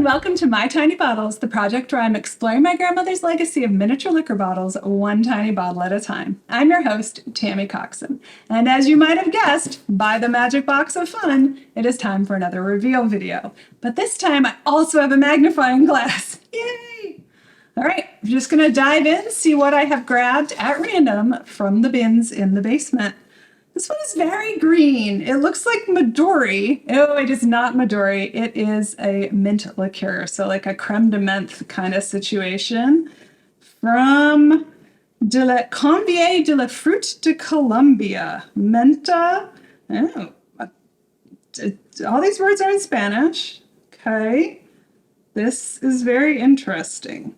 welcome to My Tiny Bottles, the project where I'm exploring my grandmother's legacy of miniature liquor bottles, one tiny bottle at a time. I'm your host, Tammy Coxon. And as you might have guessed, by the magic box of fun, it is time for another reveal video. But this time I also have a magnifying glass. Yay! All right, I'm just gonna dive in, see what I have grabbed at random from the bins in the basement. This one is very green. It looks like Midori. Oh, it is not Midori. It is a mint liqueur, so like a creme de menthe kind of situation from de la Convier de la Fruit de Colombia. Menta. Oh, all these words are in Spanish. Okay. This is very interesting.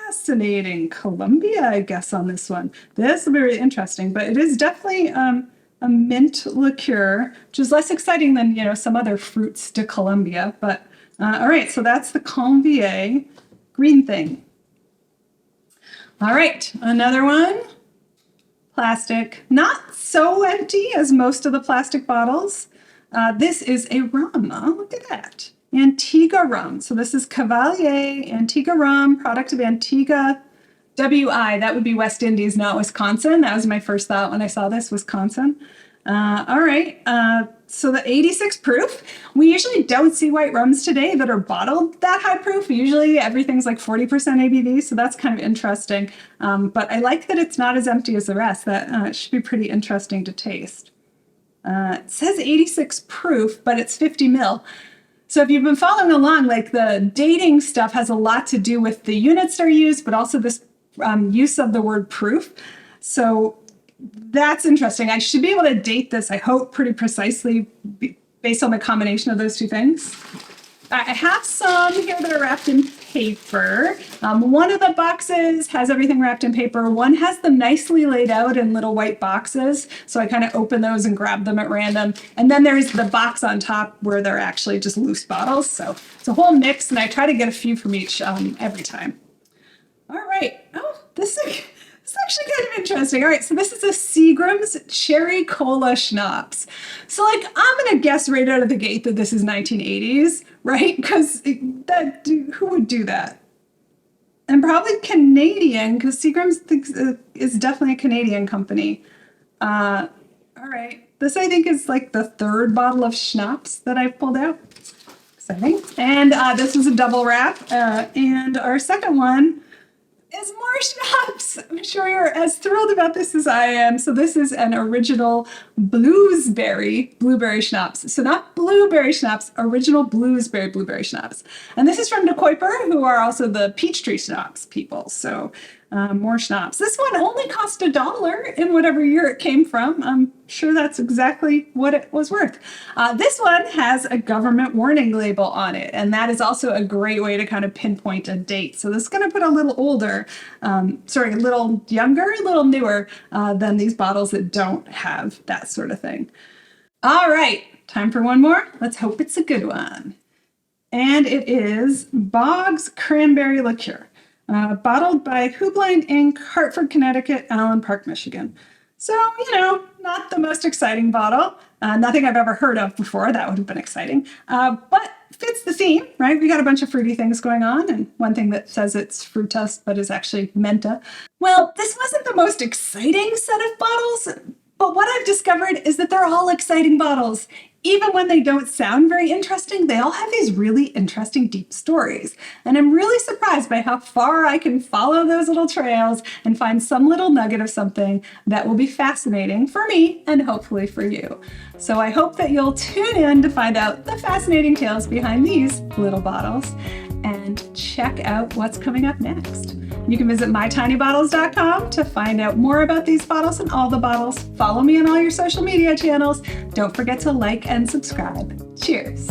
Fascinating. Colombia, I guess, on this one. This will be really interesting, but it is definitely a mint liqueur, which is less exciting than, you know, some other fruits de Colombia. But all right, so that's the Convier green thing. All right, another one. Plastic, not so empty as most of the plastic bottles. This is a rum. Oh, look at that. Antigua rum. So this is Cavalier Antigua rum, product of Antigua, WI. That would be West Indies, not Wisconsin. That was my first thought when I saw this, Wisconsin. All right. So the 86 proof. We usually don't see white rums today that are bottled that high proof. Usually everything's like 40% ABV, so that's kind of interesting. But I like that it's not as empty as the rest. That should be pretty interesting to taste. It says 86 proof, but it's 50 mil. So if you've been following along, like the dating stuff has a lot to do with the units that are used, but also this use of the word proof. So that's interesting. I should be able to date this, I hope, pretty precisely based on the combination of those two things. I have some here that are wrapped in paper. One of the boxes has everything wrapped in paper. One has them nicely laid out in little white boxes. So I kind of open those and grab them at random. And then there's the box on top where they're actually just loose bottles. So it's a whole mix, and I try to get a few from each every time. All right. Oh, this is actually kind of interesting. All right, so this is a Seagram's Cherry Cola Schnapps. So like, I'm gonna guess right out of the gate that this is 1980s, right? Because who would do that? And probably Canadian, because Seagram's is definitely a Canadian company. All right, this I think is like the third bottle of schnapps that I've pulled out. Exciting. And this was a double wrap. And our second one is more schnapps. I'm sure you're as thrilled about this as I am. So this is an original blueberry schnapps. So not blueberry schnapps, original blueberry schnapps. And this is from De Kuyper, who are also the Peachtree Schnapps people. So more schnapps. This one only cost $1 in whatever year it came from. I'm sure that's exactly what it was worth. This one has a government warning label on it, and that is also a great way to kind of pinpoint a date. So this is going to put a little older, a little younger, a little newer than these bottles that don't have that sort of thing. All right, time for one more. Let's hope it's a good one. And it is Boggs Cranberry Liqueur. Bottled by Hoopline Inc., Hartford, Connecticut, Allen Park, Michigan. So, you know, not the most exciting bottle. Nothing I've ever heard of before. That would have been exciting. But fits the theme, right? We got a bunch of fruity things going on, and one thing that says it's Frutas, but is actually Menta. Well, this wasn't the most exciting set of bottles, but what I've discovered is that they're all exciting bottles. Even when they don't sound very interesting, they all have these really interesting deep stories. And I'm really surprised by how far I can follow those little trails and find some little nugget of something that will be fascinating for me and hopefully for you. So I hope that you'll tune in to find out the fascinating tales behind these little bottles and check out what's coming up next. You can visit mytinybottles.com to find out more about these bottles and all the bottles. Follow me on all your social media channels. Don't forget to like and subscribe. Cheers.